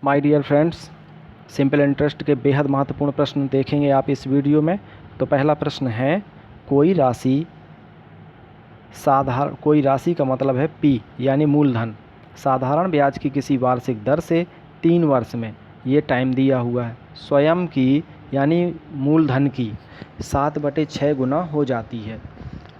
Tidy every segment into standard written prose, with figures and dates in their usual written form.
My dear friends, simple interest के बेहद महत्वपूर्ण प्रश्न देखेंगे आप इस वीडियो में। तो पहला प्रश्न है, कोई राशि का मतलब है पी यानी मूलधन, साधारण ब्याज की किसी वार्षिक दर से 3 वर्ष में, ये टाइम दिया हुआ है, स्वयं की यानी मूलधन की 7/6 गुना हो जाती है।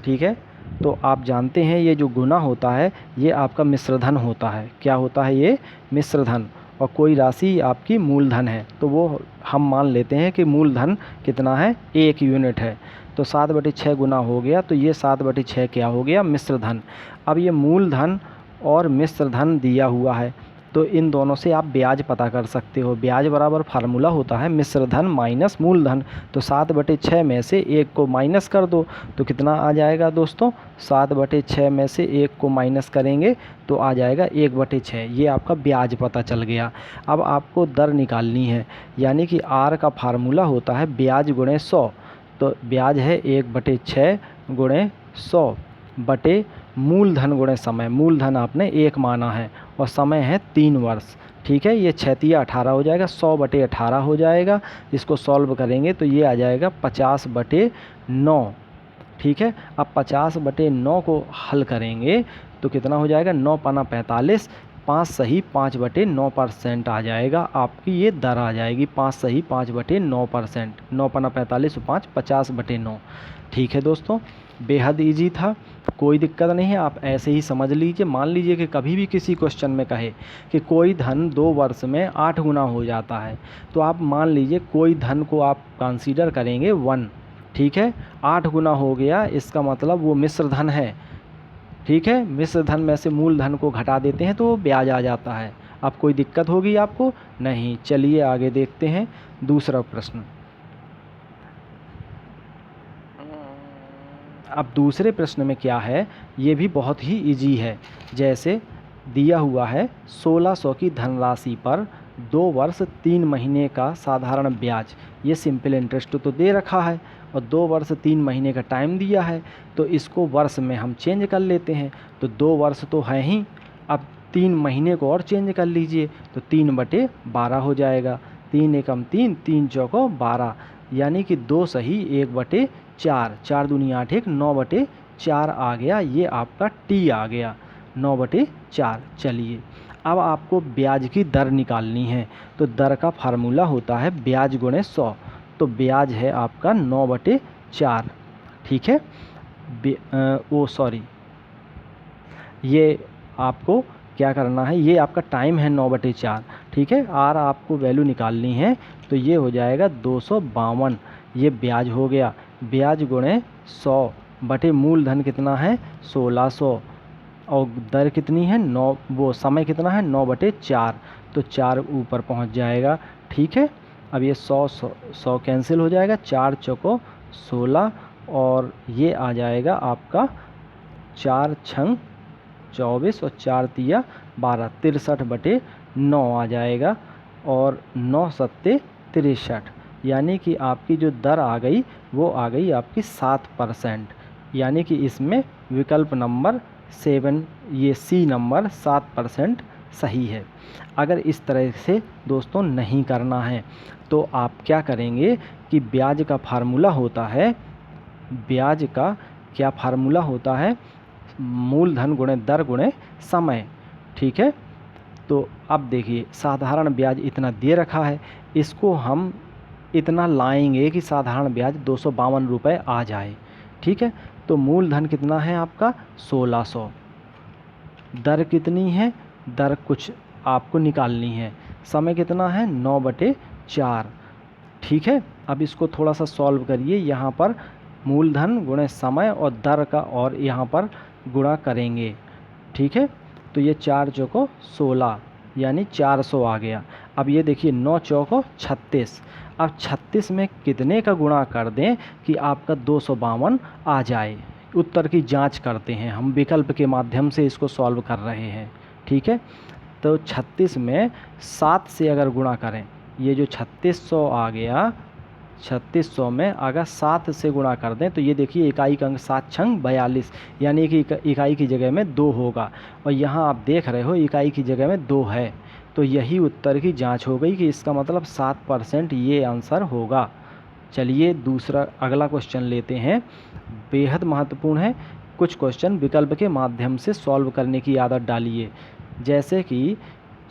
ठीक है, तो आप जानते हैं ये जो गुना होता है ये आपका मिश्रधन होता है। क्या होता है ये? मिश्रधन। और कोई राशि आपकी मूलधन है तो वो हम मान लेते हैं कि मूलधन कितना है, 1 यूनिट है। तो 7/6 गुना हो गया, तो ये 7/6 क्या हो गया? मिश्रधन। अब ये मूलधन और मिश्रधन दिया हुआ है तो इन दोनों से आप ब्याज पता कर सकते हो। ब्याज बराबर फार्मूला होता है मिश्रधन माइनस मूलधन। तो 7/6 में से 1 को माइनस कर दो तो कितना आ जाएगा दोस्तों? 7/6 में से 1 को माइनस करेंगे तो आ जाएगा 1/6। ये आपका ब्याज पता चल गया। अब आपको दर निकालनी है, यानी कि आर का फार्मूला होता है ब्याज गुणे 100। तो ब्याज है 1/6 गुणे 100 बटे मूलधन गुणे समय। मूलधन आपने 1 माना है और समय है 3 वर्ष। ठीक है, ये 6 18 हो जाएगा, 100/18 हो जाएगा। इसको सॉल्व करेंगे तो ये आ जाएगा 50/9। ठीक है, अब 50/9 को हल करेंगे तो कितना हो जाएगा? 9 पाना 45, 5 सही 5/9% आ जाएगा। आपकी ये दर आ जाएगी 5 सही 5/9%। 9 पाना 45 5 50/9। ठीक है दोस्तों, बेहद इजी था, कोई दिक्कत नहीं है। आप ऐसे ही समझ लीजिए। मान लीजिए कि कभी भी किसी क्वेश्चन में कहे कि कोई धन 2 वर्ष में 8 गुना हो जाता है, तो आप मान लीजिए कोई धन को आप कंसीडर करेंगे 1। ठीक है, 8 गुना हो गया, इसका मतलब वो मिश्रधन है। ठीक है, मिश्रधन में से मूलधन को घटा देते हैं तो वो ब्याज आ जाता है। अब कोई दिक्कत होगी आपको? नहीं। चलिए आगे देखते हैं दूसरा प्रश्न। अब दूसरे प्रश्न में क्या है, ये भी बहुत ही इजी है। जैसे दिया हुआ है 1600 की धनराशि पर 2 वर्ष 3 महीने का साधारण ब्याज। ये सिंपल इंटरेस्ट तो दे रखा है और 2 वर्ष 3 महीने का टाइम दिया है, तो इसको वर्ष में हम चेंज कर लेते हैं। तो 2 वर्ष तो है ही, अब 3 महीने को और चेंज कर लीजिए तो 3/12 हो जाएगा। 3 एकम 3, 3 चौको 12, यानी कि 2 सही 1/4, 4 दूनी 8 1, 9/4 आ गया। ये आपका टी आ गया 9/4। चलिए अब आपको ब्याज की दर निकालनी है, तो दर का फार्मूला होता है ब्याज गुणे 100। तो ब्याज है आपका 9/4। ठीक है, ये आपको क्या करना है, ये आपका टाइम है 9/4। ठीक है, आर आपको वैल्यू निकालनी है तो ये हो जाएगा 252। ये ब्याज हो गया। ब्याज गुणे 100 बटे मूलधन कितना है? 1600। और दर कितनी है? 9। वो समय कितना है? 9/4। तो 4 ऊपर पहुंच जाएगा। ठीक है, अब ये 100 कैंसिल हो जाएगा, 4 चौको 16 और ये आ जाएगा आपका 4 छंग 24 और 4 तिया 12, 63/9 आ जाएगा। और 9 सत्ते 63, यानी कि आपकी जो दर आ गई वो आ गई आपकी 7%। यानी कि इसमें विकल्प नंबर 7, ये सी नंबर 7% सही है। अगर इस तरह से दोस्तों नहीं करना है तो आप क्या करेंगे कि ब्याज का फार्मूला होता है, ब्याज का क्या फार्मूला होता है? मूलधन गुणे दर गुणे समय। ठीक है, तो अब देखिए साधारण ब्याज इतना दे रखा है, इसको हम इतना लाएंगे कि साधारण ब्याज 252 रुपये आ जाए। ठीक है, तो मूलधन कितना है आपका? 1600। दर कितनी है? दर कुछ आपको निकालनी है। समय कितना है? 9/4। ठीक है, अब इसको थोड़ा सा सॉल्व करिए। यहाँ पर मूलधन गुणे समय और दर का और यहाँ पर गुणा करेंगे। ठीक है, तो ये 4 चौको 16 यानी 400 आ गया। अब ये देखिए 9 चौको 36। अब 36 में कितने का गुणा कर दें कि आपका 252 आ जाए? उत्तर की जांच करते हैं हम, विकल्प के माध्यम से इसको सॉल्व कर रहे हैं। ठीक है, तो 36 में 7 से अगर गुणा करें, ये जो 3600 आ गया, 3600 में अगर 7 से गुणा कर दें तो ये देखिए इकाई का अंक 7 छंग 42, यानी कि इकाई की जगह में 2 होगा। और यहाँ आप देख रहे हो इकाई की जगह में 2 है, तो यही उत्तर की जांच हो गई कि इसका मतलब 7% ये आंसर होगा। चलिए दूसरा अगला क्वेश्चन लेते हैं, बेहद महत्वपूर्ण है। कुछ क्वेश्चन विकल्प के माध्यम से सॉल्व करने की आदत डालिए, जैसे कि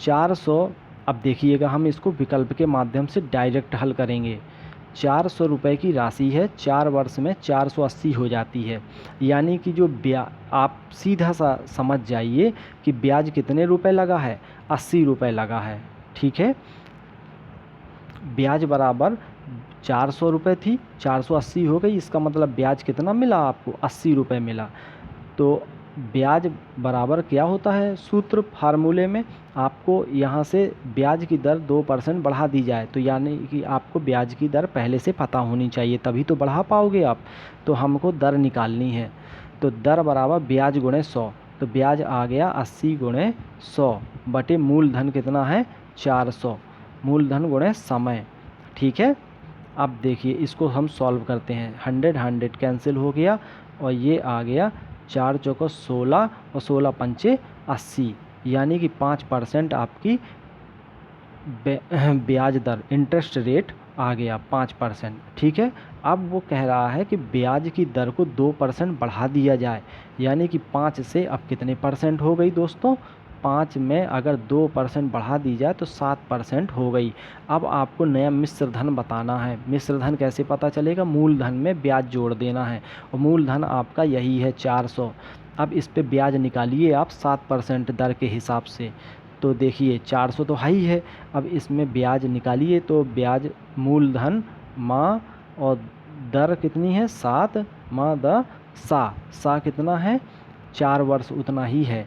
400। अब देखिएगा, हम इसको विकल्प के माध्यम से डायरेक्ट हल करेंगे। 400 रुपये की राशि है, 4 वर्ष में 480 हो जाती है, यानी कि जो आप सीधा सा समझ जाइए कि ब्याज कितने रुपए लगा है, 80 रुपये लगा है। ठीक है, ब्याज बराबर 400 रुपये थी, 480 हो गई, इसका मतलब ब्याज कितना मिला आपको, 80 रुपये मिला। तो ब्याज बराबर क्या होता है, सूत्र फार्मूले में आपको यहाँ से ब्याज की दर 2% बढ़ा दी जाए, तो यानी कि आपको ब्याज की दर पहले से पता होनी चाहिए, तभी तो बढ़ा पाओगे आप। तो हमको दर निकालनी है, तो दर बराबर ब्याज गुणे 100, तो ब्याज आ गया 80 गुणे 100 बटे मूलधन कितना है 400, मूलधन गुणे समय। ठीक है, अब देखिए इसको हम सॉल्व करते हैं। 100 कैंसिल हो गया और ये आ गया 4 चौको 16 और 16 पंचे 80, यानी कि 5% आपकी ब्याज दर, इंटरेस्ट रेट आ गया 5%। ठीक है, अब वो कह रहा है कि ब्याज की दर को 2% बढ़ा दिया जाए, यानी कि 5 से अब कितने परसेंट हो गई दोस्तों, 5 में अगर 2% बढ़ा दी जाए तो 7% हो गई। अब आपको नया मिश्र धन बताना है। मिश्र धन कैसे पता चलेगा, मूलधन में ब्याज जोड़ देना है, और मूलधन आपका यही है 400। अब इस पे ब्याज निकालिए आप 7% दर के हिसाब से, तो देखिए 400 तो हाई है, अब इसमें ब्याज निकालिए, तो ब्याज मूलधन माँ और दर कितनी है 7 माँ द सा कितना है 4 वर्ष उतना ही है,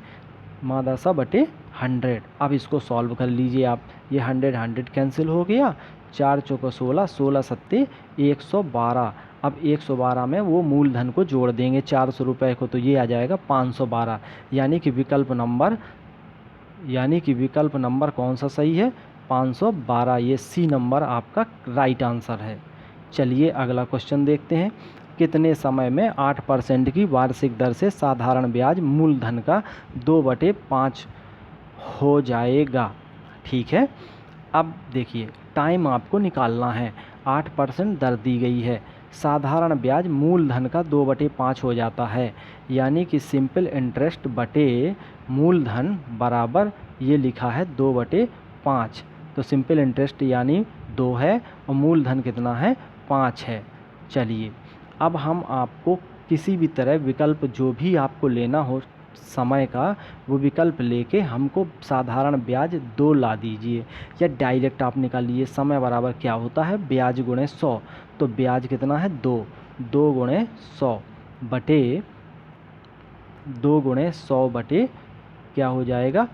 माँ द सा बटे 100। अब इसको सॉल्व कर लीजिए आप, ये 100 कैंसिल हो गया, 4 चौको 16, 16 सत्ते 112। अब 112 में वो मूलधन को जोड़ देंगे 400 रुपये को, तो ये आ जाएगा 512, यानी कि विकल्प नंबर कौन सा सही है, 512। ये सी नंबर आपका राइट आंसर है। चलिए अगला क्वेश्चन देखते हैं। कितने समय में 8% की वार्षिक दर से साधारण ब्याज मूलधन का 2/5 हो जाएगा। ठीक है, अब देखिए टाइम आपको निकालना है। 8% दर दी गई है, साधारण ब्याज मूलधन का 2/5 हो जाता है, यानी कि सिंपल इंटरेस्ट बटे मूलधन बराबर ये लिखा है 2/5। तो सिंपल इंटरेस्ट यानी 2 है और मूलधन कितना है 5 है। चलिए अब हम आपको किसी भी तरह विकल्प जो भी आपको लेना हो समय का, वो विकल्प लेके हमको साधारण ब्याज 2 ला दीजिए, या डायरेक्ट आप निकालिए। समय बराबर क्या होता है, ब्याज गुणे 100, तो ब्याज कितना है 2 गुणे 100 बटे क्या हो जाएगा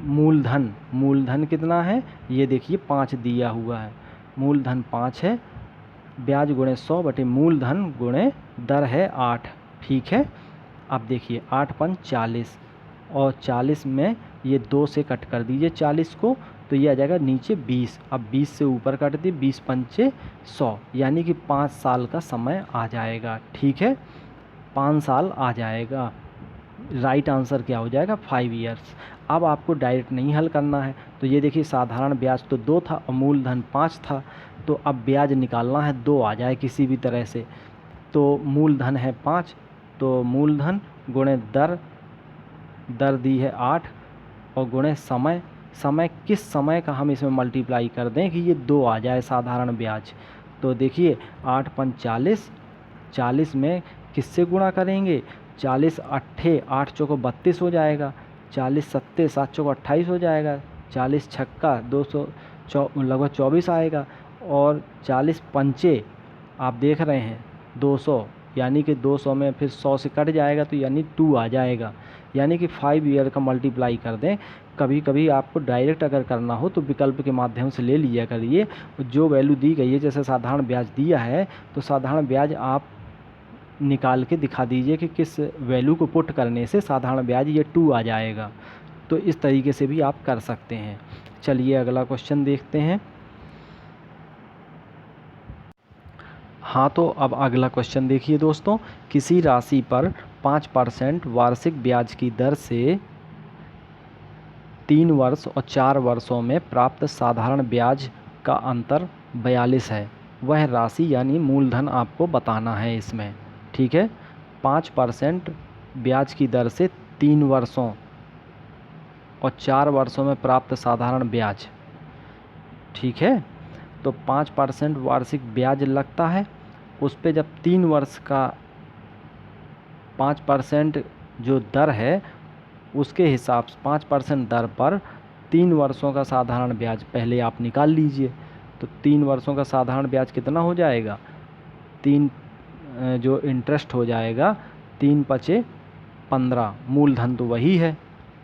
मूलधन कितना है, ये देखिए 5 दिया हुआ है, मूलधन 5 है, ब्याज गुणे 100 बटे मूलधन गुणे दर है 8। ठीक है, अब देखिए 8 पंच 40, और 40 में ये 2 से कट कर दीजिए 40 को, तो ये आ जाएगा नीचे 20। अब 20 से ऊपर काट दिए, 20 पंचे 100, यानी कि 5 साल का समय आ जाएगा। ठीक है, 5 साल आ जाएगा। राइट आंसर क्या हो जाएगा 5 ईयर्स। अब आपको डायरेक्ट नहीं हल करना है, तो ये देखिए साधारण ब्याज तो 2 था और मूलधन 5 था, तो अब ब्याज निकालना है 2 आ जाए किसी भी तरह से। तो मूलधन है 5, तो मूलधन गुणे दर दी है 8 और गुणे समय किस समय का हम इसमें मल्टीप्लाई कर दें कि ये 2 आ जाए साधारण ब्याज। तो देखिए 8 पंच 40, 40 में किससे गुणा करेंगे, 40 अट्ठे 8 चौको 32 हो जाएगा, 40 सत्ते 7 चौको 28 हो जाएगा, 40 छक्का 200 लगभग 24 आएगा, और 40 पंचे आप देख रहे हैं 200, यानी कि 200 में फिर 100 से कट जाएगा, तो यानी 2 आ जाएगा, यानी कि 5 ईयर का मल्टीप्लाई कर दें। कभी कभी आपको डायरेक्ट अगर करना हो तो विकल्प के माध्यम से ले लिया करिए, जो वैल्यू दी गई है, जैसे साधारण ब्याज दिया है तो साधारण ब्याज आप निकाल के दिखा दीजिए कि किस वैल्यू को पुट करने से साधारण ब्याज ये 2 आ जाएगा। तो इस तरीके से भी आप कर सकते हैं। चलिए अगला क्वेश्चन देखते हैं। हाँ, तो अब अगला क्वेश्चन देखिए दोस्तों, किसी राशि पर 5% वार्षिक ब्याज की दर से 3 वर्ष और 4 वर्षों में प्राप्त साधारण ब्याज का अंतर 42 है। वह राशि यानी मूलधन आपको बताना है इसमें, ठीक है। 5% ब्याज की दर से 3 वर्षों और 4 वर्षों में प्राप्त साधारण ब्याज, ठीक है। तो 5% वार्षिक ब्याज लगता है, उस पे जब 3 वर्ष का 5% जो दर है उसके हिसाब से 5% दर पर 3 वर्षों का साधारण ब्याज पहले आप निकाल लीजिए। तो 3 वर्षों का साधारण ब्याज कितना हो जाएगा, 3 जो इंटरेस्ट हो जाएगा 3 पचे 15, मूलधन तो वही है,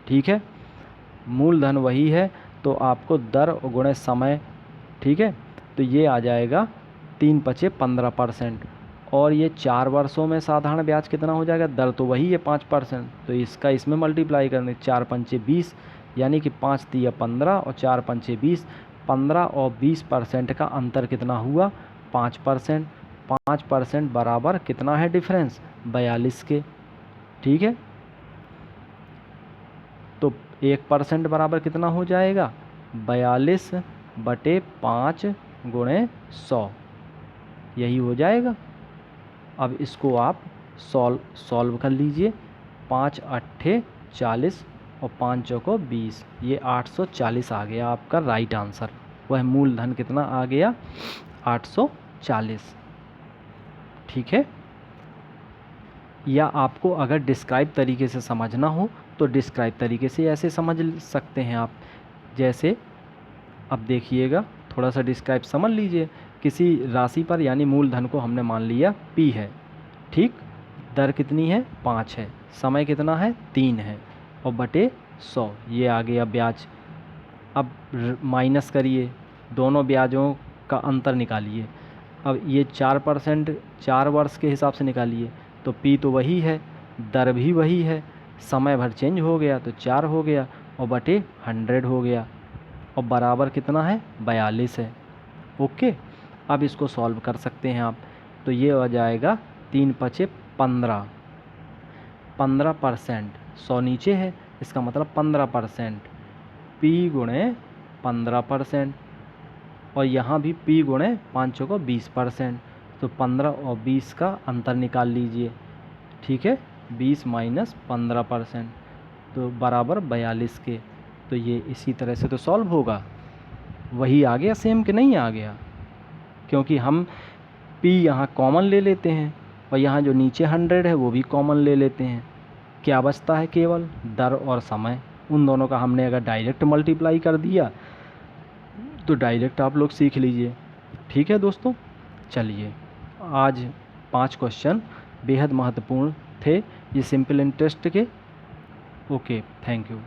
ठीक है, मूलधन वही है। तो आपको दर गुणे समय, ठीक है, तो ये आ जाएगा 3 पचे 15%। और ये 4 वर्षों में साधारण ब्याज कितना हो जाएगा, दर तो वही है 5%, तो इसका इसमें मल्टीप्लाई करने 4 पंचे 20, यानी कि 5 तिया 15 और 4 पंचे 20, 15 और 20% का अंतर कितना हुआ, 5%। 5% बराबर कितना है डिफरेंस, 42 के, ठीक है। तो 1% बराबर कितना हो जाएगा, 42/5 गुणे 100, यही हो जाएगा। अब इसको आप सॉल्व कर लीजिए। 5 अट्ठे 40 और 5 चौको 20, ये 840 आ गया आपका राइट आंसर। वह मूलधन कितना आ गया, 840, ठीक है। या आपको अगर डिस्क्राइब तरीके से समझना हो तो डिस्क्राइब तरीके से ऐसे समझ सकते हैं आप। जैसे अब देखिएगा, थोड़ा सा डिस्क्राइब समझ लीजिए। किसी राशि पर यानी मूलधन को हमने मान लिया P है, ठीक, दर कितनी है 5 है, समय कितना है 3 है और बटे 100, ये आ गया ब्याज। अब माइनस करिए, दोनों ब्याजों का अंतर निकालिए। अब ये 4% 4 वर्ष के हिसाब से निकालिए, तो P तो वही है, दर भी वही है, समय भर चेंज हो गया तो 4 हो गया और बटे 100 हो गया और बराबर कितना है 42 है। ओके, अब इसको सॉल्व कर सकते हैं आप। तो ये हो जाएगा 3 पचे 15, 15%, 100 नीचे है, इसका मतलब 15%, P गुणे 15%, और यहाँ भी P गुणे 5 को 20%। तो 15 और 20 का अंतर निकाल लीजिए, ठीक है, 20 माइनस 15%, तो बराबर 42 के। तो ये इसी तरह से तो सॉल्व होगा। वही आ गया सेम कि नहीं आ गया, क्योंकि हम P यहाँ कॉमन ले लेते हैं और यहाँ जो नीचे 100 है वो भी कॉमन ले लेते हैं। क्या बचता है, केवल दर और समय। उन दोनों का हमने अगर डायरेक्ट मल्टीप्लाई कर दिया तो डायरेक्ट आप लोग सीख लीजिए, ठीक है दोस्तों। चलिए, आज 5 क्वेश्चन बेहद महत्वपूर्ण थे ये सिंपल इंटरेस्ट के। Okay, thank you.